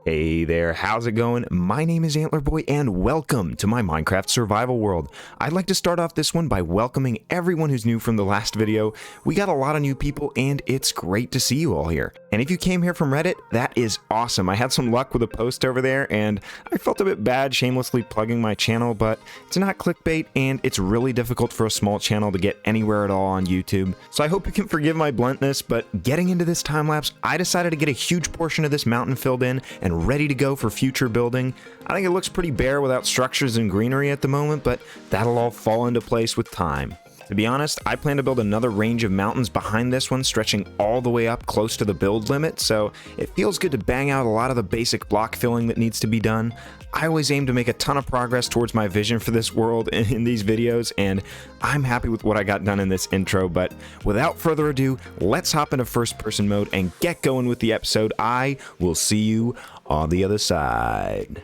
Hey there, how's it going? My name is Antlerboy and welcome to my Minecraft survival world. I'd like to start off this one by welcoming everyone who's new from the last video. We got a lot of new people and it's great to see you all here. And if you came here from Reddit, that is awesome. I had some luck with a post over there and I felt a bit bad shamelessly plugging my channel, but it's not clickbait and it's really difficult for a small channel to get anywhere at all on YouTube. So I hope you can forgive my bluntness, but getting into this time lapse, I decided to get a huge portion of this mountain filled in and ready to go for future building. I think it looks pretty bare without structures and greenery at the moment, but that'll all fall into place with time. To be honest, I plan to build another range of mountains behind this one, stretching all the way up close to the build limit, so it feels good to bang out a lot of the basic block filling that needs to be done. I always aim to make a ton of progress towards my vision for this world in these videos, and I'm happy with what I got done in this intro, but without further ado, let's hop into first person mode and get going with the episode. I will see you on the other side.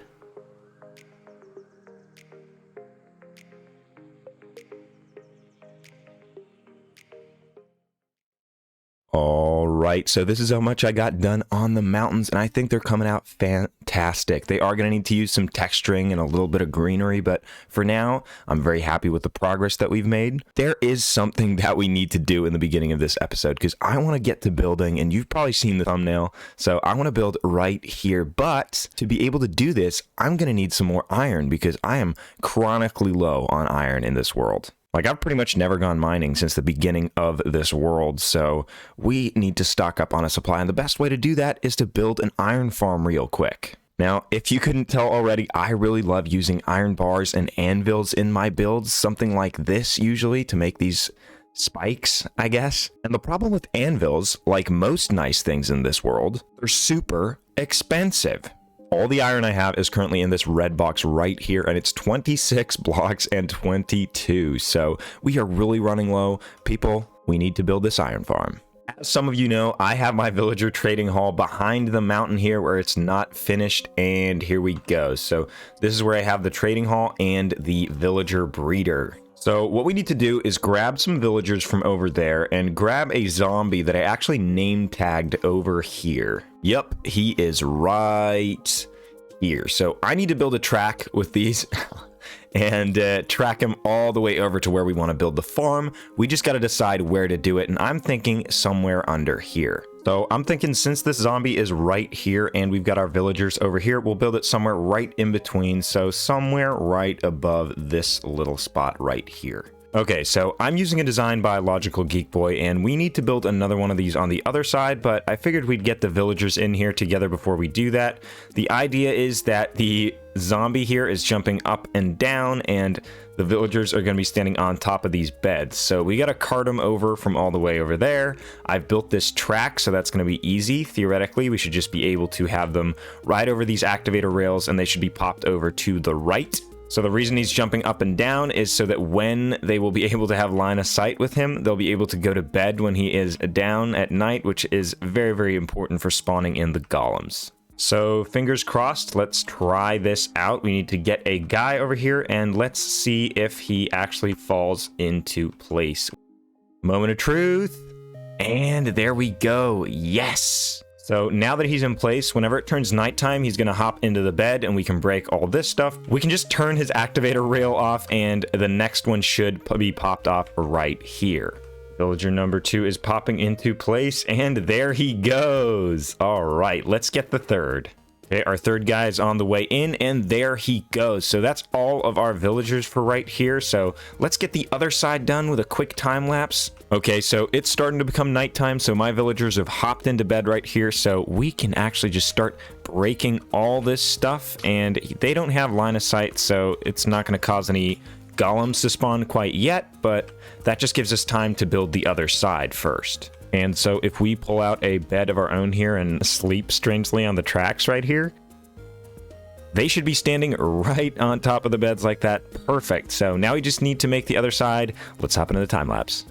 All right, so this is how much I got done on the mountains, and I think they're coming out fantastic. They are going to need to use some texturing and a little bit of greenery, but for now, I'm very happy with the progress that we've made. There is something that we need to do in the beginning of this episode, because I want to get to building, and you've probably seen the thumbnail, so I want to build right here, but to be able to do this, I'm going to need some more iron, because I am chronically low on iron in this world. Like, I've pretty much never gone mining since the beginning of this world, so we need to stock up on a supply, and the best way to do that is to build an iron farm real quick. Now, if you couldn't tell already, I really love using iron bars and anvils in my builds, something like this usually, to make these spikes, I guess. And the problem with anvils, like most nice things in this world, they're super expensive. All the iron I have is currently in this red box right here, and it's 26 blocks and 22. So we are really running low. People, we need to build this iron farm. As some of you know, I have my villager trading hall behind the mountain here where it's not finished, and here we go. So this is where I have the trading hall and the villager breeder. So what we need to do is grab some villagers from over there and grab a zombie that I actually name tagged over here. Yep, he is right here. So I need to build a track with these and track him all the way over to where we want to build the farm. We just got to decide where to do it, and I'm thinking somewhere under here. So I'm thinking since this zombie is right here and we've got our villagers over here, we'll build it somewhere right in between. So somewhere right above this little spot right here. Okay, so I'm using a design by Logical Geek Boy, and we need to build another one of these on the other side, but I figured we'd get the villagers in here together before we do that. The idea is that the zombie here is jumping up and down, and the villagers are going to be standing on top of these beds. So we got to cart them over from all the way over there. I've built this track, so that's going to be easy. Theoretically, we should just be able to have them ride over these activator rails, and they should be popped over to the right. So the reason he's jumping up and down is so that when they will be able to have line of sight with him, they'll be able to go to bed when he is down at night, which is very, very important for spawning in the golems. So fingers crossed, let's try this out. We need to get a guy over here and let's see if he actually falls into place. Moment of truth. And there we go. Yes. So now that he's in place, whenever it turns nighttime, he's going to hop into the bed and we can break all this stuff. We can just turn his activator rail off and the next one should be popped off right here. Villager number 2 is popping into place and there he goes. All right, let's get the third. Okay, our third guy is on the way in and there he goes. So that's all of our villagers for right here. So let's get the other side done with a quick time lapse. Okay, so it's starting to become nighttime, so my villagers have hopped into bed right here, so we can actually just start breaking all this stuff, and they don't have line of sight, so it's not going to cause any golems to spawn quite yet, but that just gives us time to build the other side first. And so if we pull out a bed of our own here and sleep strangely on the tracks right here, they should be standing right on top of the beds like that. Perfect. So now we just need to make the other side. Let's hop into the time lapse.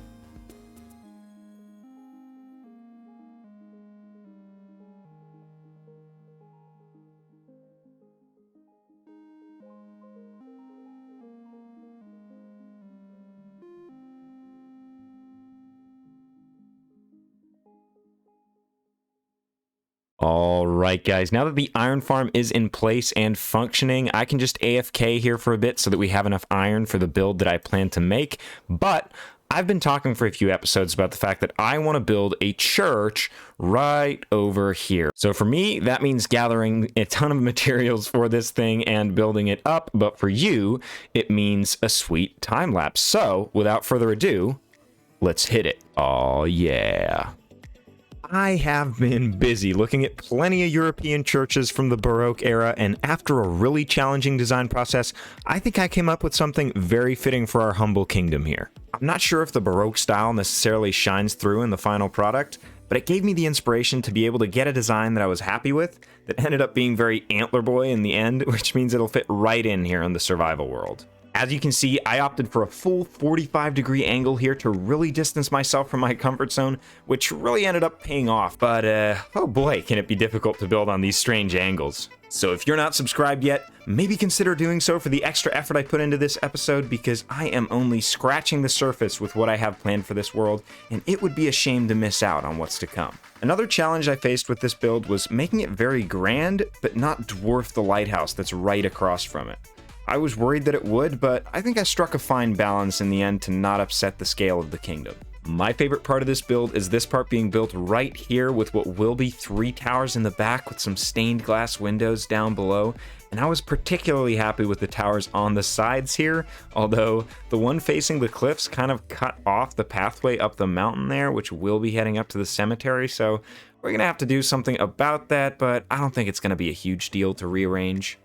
All right, guys, now that the iron farm is in place and functioning, I can just AFK here for a bit so that we have enough iron for the build that I plan to make. But I've been talking for a few episodes about the fact that I want to build a church right over here. So for me, that means gathering a ton of materials for this thing and building it up. But for you, it means a sweet time lapse. So without further ado, let's hit it. Oh, yeah. I have been busy looking at plenty of European churches from the Baroque era, and after a really challenging design process, I think I came up with something very fitting for our humble kingdom here. I'm not sure if the Baroque style necessarily shines through in the final product, but it gave me the inspiration to be able to get a design that I was happy with that ended up being very Antlerboy in the end, which means it'll fit right in here in the survival world. As you can see, I opted for a full 45-degree angle here to really distance myself from my comfort zone, which really ended up paying off. But, oh boy, can it be difficult to build on these strange angles. So if you're not subscribed yet, maybe consider doing so for the extra effort I put into this episode, because I am only scratching the surface with what I have planned for this world, and it would be a shame to miss out on what's to come. Another challenge I faced with this build was making it very grand, but not dwarf the lighthouse that's right across from it. I was worried that it would, but I think I struck a fine balance in the end to not upset the scale of the kingdom. My favorite part of this build is this part being built right here with what will be 3 towers in the back with some stained glass windows down below, and I was particularly happy with the towers on the sides here, although the one facing the cliffs kind of cut off the pathway up the mountain there, which will be heading up to the cemetery, so we're gonna have to do something about that, but I don't think it's gonna be a huge deal to rearrange.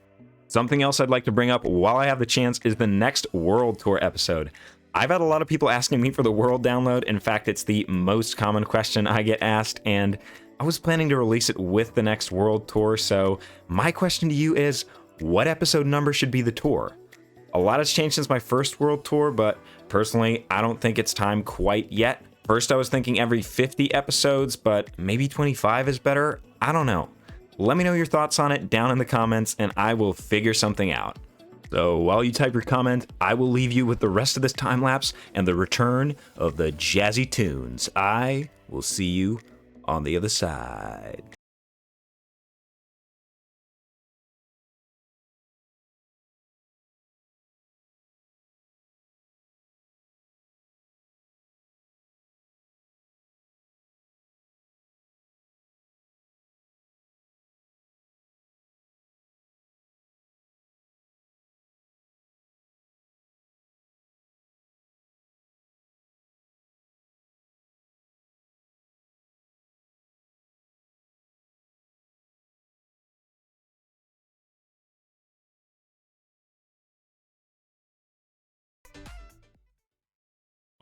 Something else I'd like to bring up while I have the chance is the next World Tour episode. I've had a lot of people asking me for the world download. In fact, it's the most common question I get asked, and I was planning to release it with the next World Tour, so my question to you is, what episode number should be the tour? A lot has changed since my first World Tour, but personally, I don't think it's time quite yet. First, I was thinking every 50 episodes, but maybe 25 is better? I don't know. Let me know your thoughts on it down in the comments, and I will figure something out. So while you type your comment, I will leave you with the rest of this time lapse and the return of the jazzy tunes. I will see you on the other side.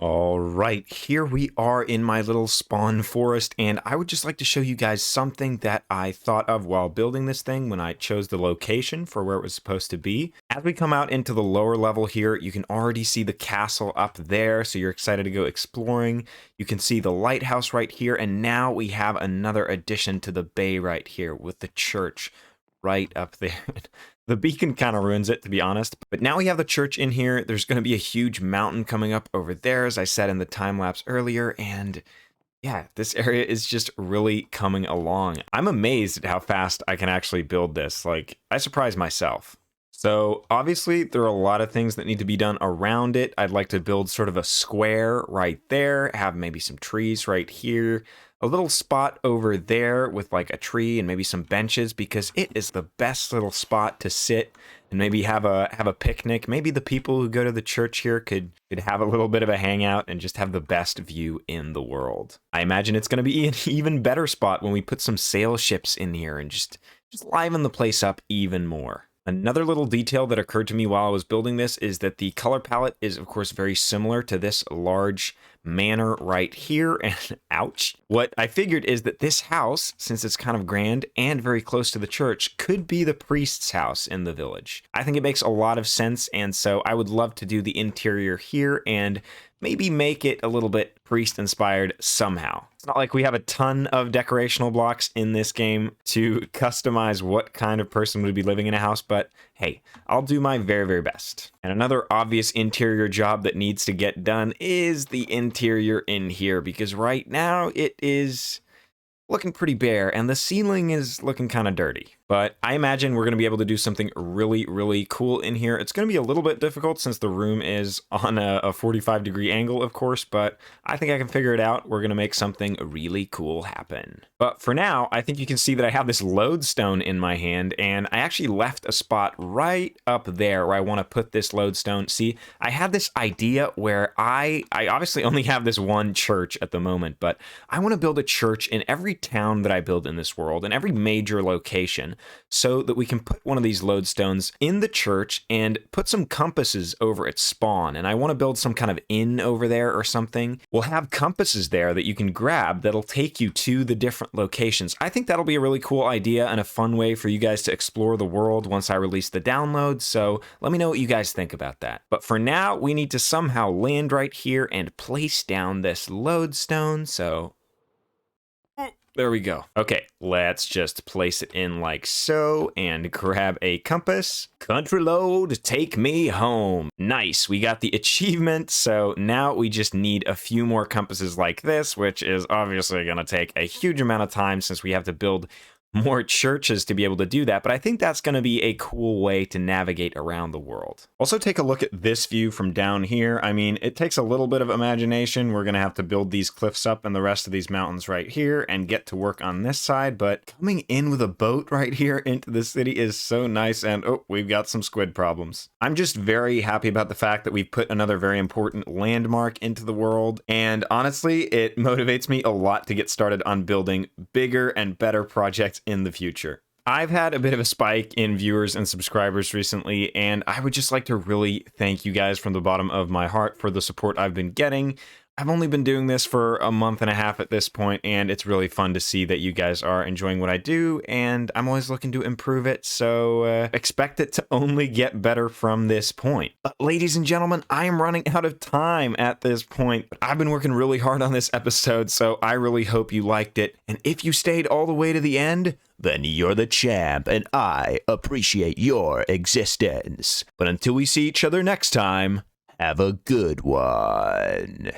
All right, here we are in my little spawn forest, and I would just like to show you guys something that I thought of while building this thing when I chose the location for where it was supposed to be. As we come out into the lower level here, you can already see the castle up there, so you're excited to go exploring. You can see the lighthouse right here, and now we have another addition to the bay right here with the church right up there. The beacon kind of ruins it, to be honest. But now we have the church in here. There's going to be a huge mountain coming up over there, as I said in the time lapse earlier. And yeah, this area is just really coming along. I'm amazed at how fast I can actually build this. Like, I surprised myself. So obviously there are a lot of things that need to be done around it. I'd like to build sort of a square right there, have maybe some trees right here, a little spot over there with like a tree and maybe some benches, because it is the best little spot to sit and maybe have a picnic. Maybe the people who go to the church here could have a little bit of a hangout and just have the best view in the world. I imagine it's going to be an even better spot when we put some sail ships in here and just liven the place up even more. Another little detail that occurred to me while I was building this is that the color palette is, of course, very similar to this large manor right here, and ouch. What I figured is that this house, since it's kind of grand and very close to the church, could be the priest's house in the village. I think it makes a lot of sense, and so I would love to do the interior here and maybe make it a little bit priest-inspired somehow. It's not like we have a ton of decorational blocks in this game to customize what kind of person would be living in a house, but hey, I'll do my very, very best. And another obvious interior job that needs to get done is the interior in here, because right now it is looking pretty bare, and the ceiling is looking kind of dirty. But I imagine we're going to be able to do something really, really cool in here. It's going to be a little bit difficult since the room is on a 45-degree angle, of course, but I think I can figure it out. We're going to make something really cool happen. But for now, I think you can see that I have this lodestone in my hand, and I actually left a spot right up there where I want to put this lodestone. See, I had this idea where I obviously only have this one church at the moment, but I want to build a church in every town that I build in this world, in every major location, so that we can put one of these lodestones in the church and put some compasses over its spawn. And I want to build some kind of inn over there or something. We'll have compasses there that you can grab that'll take you to the different locations. I think that'll be a really cool idea and a fun way for you guys to explore the world once I release the download. So let me know what you guys think about that. But for now, we need to somehow land right here and place down this lodestone. So there we go. Okay, let's just place it in like so and grab a compass. Country load, take me home. Nice, we got the achievement. So now we just need a few more compasses like this, which is obviously gonna take a huge amount of time since we have to build more churches to be able to do that, but I think that's going to be a cool way to navigate around the world. Also, take a look at this view from down here. I mean, it takes a little bit of imagination. We're going to have to build these cliffs up and the rest of these mountains right here and get to work on this side, but coming in with a boat right here into the city is so nice, and oh, we've got some squid problems. I'm just very happy about the fact that we've put another very important landmark into the world, and honestly, it motivates me a lot to get started on building bigger and better projects in the future. I've had a bit of a spike in viewers and subscribers recently, and I would just like to really thank you guys from the bottom of my heart for the support I've been getting. I've only been doing this for a month and a half at this point, and it's really fun to see that you guys are enjoying what I do, and I'm always looking to improve it, so expect it to only get better from this point. But ladies and gentlemen, I am running out of time at this point. I've been working really hard on this episode, so I really hope you liked it, and if you stayed all the way to the end, then you're the champ, and I appreciate your existence. But until we see each other next time, have a good one.